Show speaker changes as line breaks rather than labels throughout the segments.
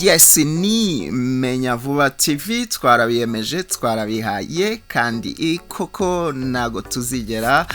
Yes, ni menya vuba TV twarabiyemeje twarabihaye kandi koko nago tuzigera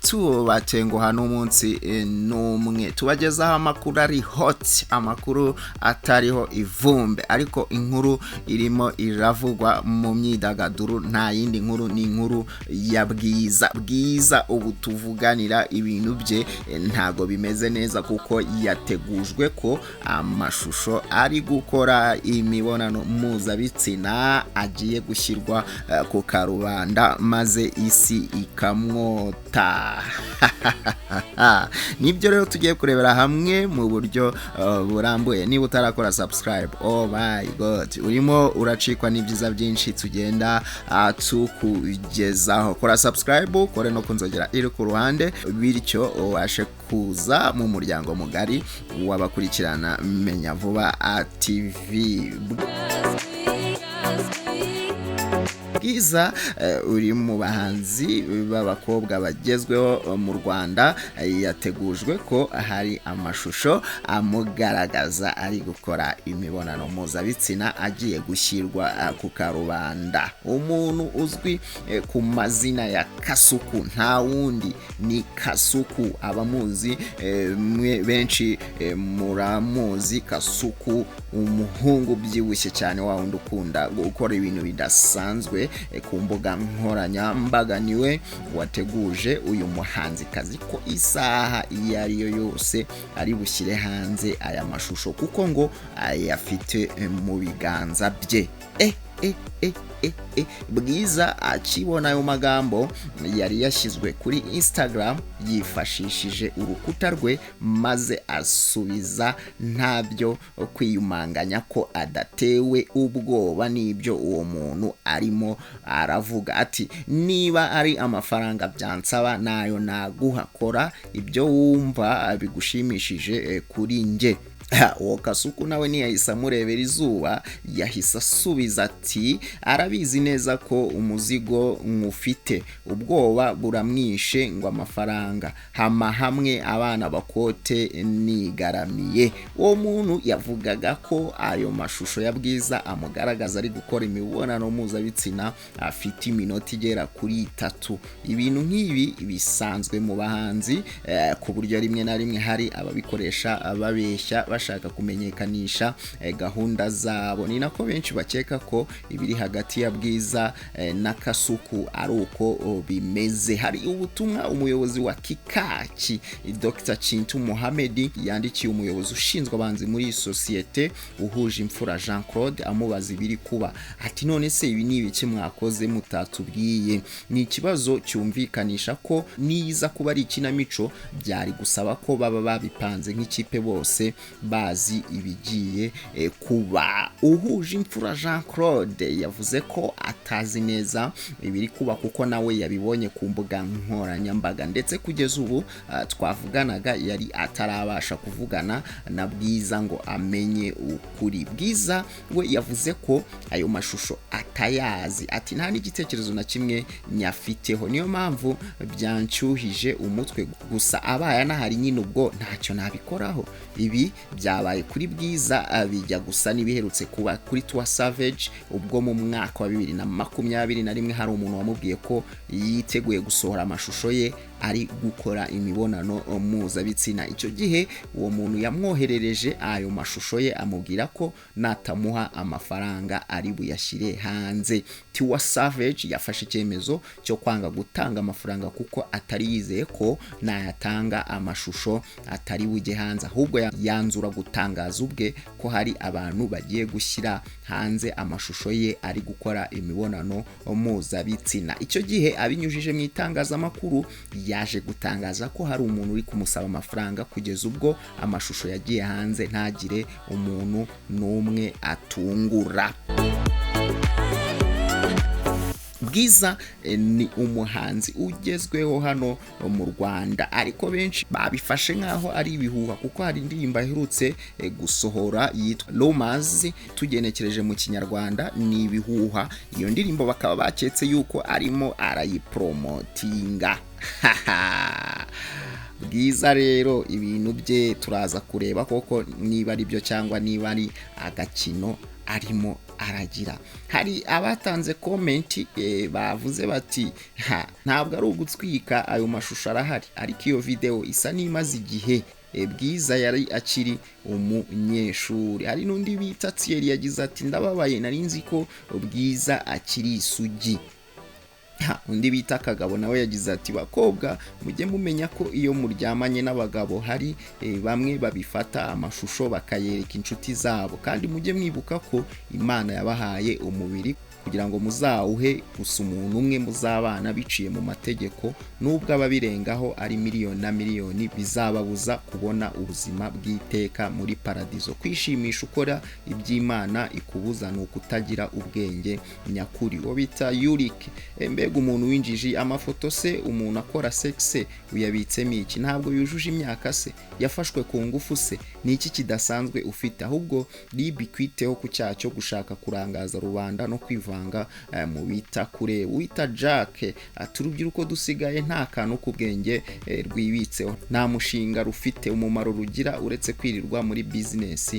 tubatenguha n'umunsi n'umwe tubagezaho amakuru ari hot, amakuru atariho ivumbe, ariko inkuru irimo iravugwa mu myidagaduro nta yindi nkuru, ni inkuru ya Bwiza. Ubu tuvuganira ibintu bye ntago bimeze neza kuko yategujwe ko amashusho ari gukora imibonano mpuzabitsina agiye gushyirwa ku karubanda maze isi ikamwota. Nibyo rero tugiye kurebera hamwe mu buryo burambuye. Niba utarakora subscribe, oh my god, urimo uracikwa n'ibyiza byinshi tugenda tukugezaho. Kora subscribe, kore no kunzogera iri ku ruhande, bityo ubashe kuza mu muryango mugari wabakurikirana Menya Vuba TV. Bwiza uri mu bahanzi b'abakobwa bagezweho mu Rwanda, yategujwe ko hari amashusho amugaragaza ari gukora imibonano mpuzabitsina agiye gushyirwa ku karubanda. Umuntu uzwi ku mazina ya Kasuku nta wundi ni Kasuku. Abamuzi benshi muramuzi Kasuku, umuhungu byibushye cyane wa wundi ukunda gukora ibintu bidasanzwe ku mbuga nkoranyambaga. Niwe wateguje uyu muhanzikazi ko isaha iyo ari yo yose ari bushyire hanze aya mashusho kuko ngo ayafite mu biganza bye. Bwiza akibona ayo magambo yari yashyizwe kuri Instagram yifashishije urukuta rwe, maze asubiza ntabyo kwiyumanganya ko adatewe ubwoba n'ibyo uwo muntu arimo aravuga. Ati niba ari amafaranga byansaba nayo naguha, kora ibyo wumva bigushimishije kuri nge. Uwo Kasuku nawe ntiyahise amurebera izuba, yahise asubiza ati arabizi neza ko umuzigo nkufite, ubwoba buramwishe ngo amafaranga hama hamwe abana bakote nigaramiye. Uwo muntu yavugaga ko ayo mashusho ya Bwiza amugaragaza ari gukora imibonano mpuzabitsina afite iminota igera kuri 3. Ibintu nk'ibi bisanzwe mu bahanzi ku buryo rimwe na rimwe hari ababikoresha babeshya bashaka kumenyekanisha gahunda zabo. Ni nako benshi bakeka ko ibiri hagati ya Bwiza na Kasuku ari uko bimeze. Hari ubutumwa umuyobozi wa Kikaki Dr. Chintu Mohamed yandikiye umuyobozi ushinzwe abanzi muri sosiyete uhuje imfura Jean Claude amubaza ibiri kuba. Ati none se ibi ni ibiki mwakoze mutatubwiye? Ni ikibazo cyumvikanisha ko niza kuba ari ikinamico byari gusaba ko baba babipanze nk'ikipe bose bazi ibigiye kuba. Uhuje imfura Jean Claude yavuze ko atazi neza ibiri kuba kuko nawe yabibonye ku mbuga nkoranyambaga, ndetse kugeza ubu twavuganaga yari atarabasha kuvugana na Bwiza ngo amenye ukuri. Bwiza we yavuze ko ayo mashusho atayazi, ati nta n'igitekerezo na kimwe nyafiteho, niyo mpamvu byancyuhije umutwe, gusa abaye nahari nyine ubwo ntacyo nabikoraho. Ibi byabaye kuri Bwiza bijya gusa nibiherutse kuba kuri Twa Savage ubwo mu mwaka wa 2021 hari umuntu wamubwiye ko yiteguye gusohora amashusho ye ari gukora imibonano mpuzabitsina. Icyo gihe uwo muntu yamwoherereje ayo mashusho ye amubwira ko natamuha amafaranga ari buyashyire hanze. Twa Savage yafashe icyemezo cyo kwanga gutanga amafaranga kuko atari yizeye ko nayatanga amashusho atari bujye hanze, ahubwo yanzura gutangaza ubwe ko hari abantu bagiye gushyira hanze amashusho ye ari gukora imibonano mpuzabitsina. Icyo gihe abinyujije mu itangazamakuru yaje gutangaza ko hari umuntu uri kumusaba amafaranga, kugeza ubwo amashusho yagiye hanze ntagire umuntu n'umwe atungura. Bwiza ni umuhanzi ugezweho hano mu Rwanda, ariko benshi babifashe nkaho ari ibihuha kuko hari indirimbo aherutse gusohora yitwa Rumors, tugenekereje mu Kinyarwanda ni ibihuha. Iyo ndirimbo bakaba baketse yuko arimo arayipromotinga. Bwiza rero ibintu bye turaza kureba koko niba ari byo cyangwa niba ari agakino arimo aragira. Hari abatanze comment bavuze bati ntabwo ari ugutwika, ayo mashusho arahari, ariko iyo video isa n'imaze igihe. Bwiza yari akiri umunyeshuri. Hari n'undi bita Thierry yagize ati ndababaye nari nzi ko Bwiza akiri isugi. Undi bita Kagabo nawe yagize ati bakobwa mujye mumenya ko iyo muryamanye n'abagabo hari bamwe babifata amashusho bakayereka inshuti zabo, kandi mujye mwibuka ko Imana yabahaye umubiri kugira ngo muzawuhe gusa umuntu umwe muzabana biciye mu mategeko, nubwo ababirengaho ari miliyoni na miliyoni bizababuza kubona ubuzima bw'iteka muri paradizo. Kwishimisha ukora iby'Imana ikubuza ni ukutagira ubwenge nyakuri. Wo bita uriruka, mbega umuntu winjiji, amafoto se umuntu akora sexe uyabitsemo iki? Ntabwo yujuje imyaka se? Yafashwe ku ngufu se? Ni iki kidasanzwe ufite? Ahubwo libikwiteho ku cyaha cyo gushaka kurangaza rubanda no kwivanga mu bita kure. Wita Jack turubyiruko dusigaye nta kantu k'ubwenge rwibitseho, nta mushinga rufite umumaro rugira uretse kwirirwa muri business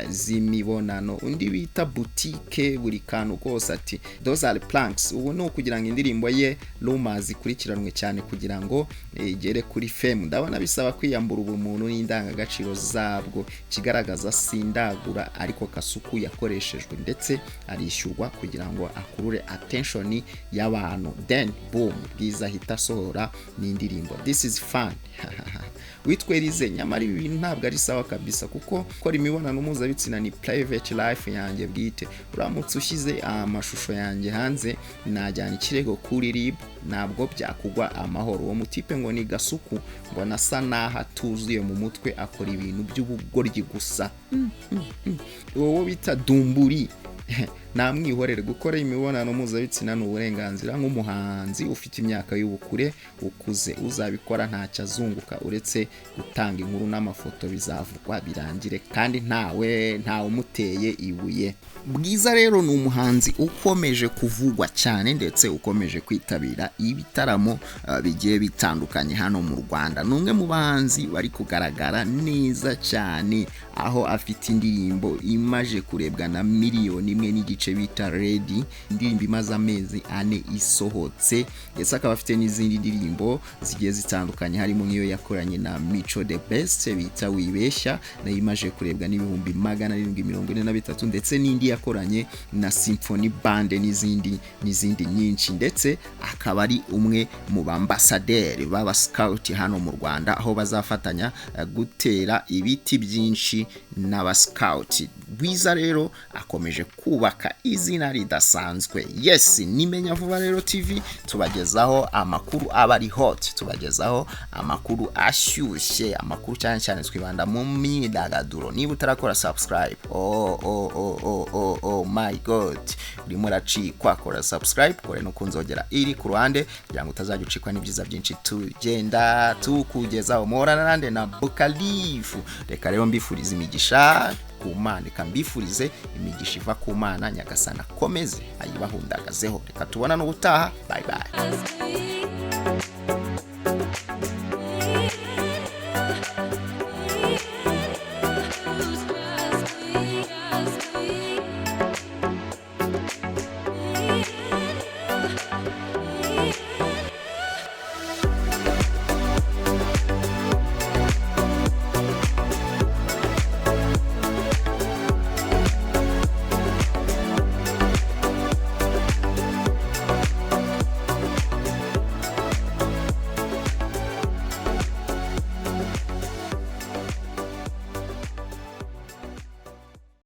z'imibonano. Undi bita boutique buri kantu kose ati those are planks. Ubu no kugira ngo indirimbo ye rumors ikurikiranwe cyane kugira ngo igere kuri fame. Ndabona bisaba kwiyambura ubumuntu n'indangagaciro zabwo. Kigaragaza sindagura, ariko Kasuku yakoreshejwe ndetse arishyurwa kugira ngo akurure attention y'abantu. Then boom, Bwiza hita sohora n'indirimbo this is fun. Witwerize nyamara ibi bintu ntabwo ari sawa kabisa, kuko gukora imibonano mpuzabitsina ni private life yanjye bwite. Uramutse ushyize amashusho yanjye hanze najyana ikirego kuri RIB, ntabwo byakugwa amahoro. Uwo mutipe ngo ni Gasuku, mbona asa naho atuzuye mu mutwe, akora ibintu by'ubugoryi gusa. Wowe bita Dumburi namwihorere. Gukora imibonano mpuzabitsina ni uburenganzira nk'umuhanzi ufite imyaka y'ubukure ukuze. Uzabikora ntacyo azunguka uretse gutanga inkuru n'amafoto, bizavugwa birangire kandi ntawe umuteye ibuye. Bwiza rero ni umuhanzi ukomeje kuvugwa cyane ndetse ukomeje kwitabira ibitaramo bigiye bitandukanye hano mu Rwanda. Numwe mu bahanzi bari kugaragara neza cyane, aho afite indirimbo imaje kurebwa na miliyoni imwe n'igice bita Ready, indirimbo imaze amezi 4 isohotse. Ndetse akaba afite n'izindi ndirimbo zigiye zitandukanye, harimo nk'iyo yakoranye na Mico the Best bita Wibeshya, nayo imaje kurebwa n'ibihumbi 743, ndetse n'indi yakoranye na Symphony Band n'izindi nyinshi. Ndetse akaba ari umwe mu bambasaderi b'aba scout hano mu Rwanda, aho bazafatanya gutera ibiti byinshi n'aba scout. Bwiza rero akomeje kubaka izina ridasanzwe. Yes, nimenya vuba rero TV tubagezaho amakuru aba ari hot, tubagezaho amakuru ashyushye, amakuru cyane cyane twibanda mu myidagaduro. Niba utarakora subscribe, oh my god, urimo uracikwa, kora subscribe, kore no kunzogera iri ku ruhande kugira ngo utazajya ucikwa n'ibyiza byinshi tugenda tukugezaho. Morana nande na Bukalifu. Reka rero mbifuriza imigisha ku Mana, reka mbifurize imigisha iva ku Mana, Nyagasana komeze ayibahundagazeho. Reka tubona no gutaha, bye bye.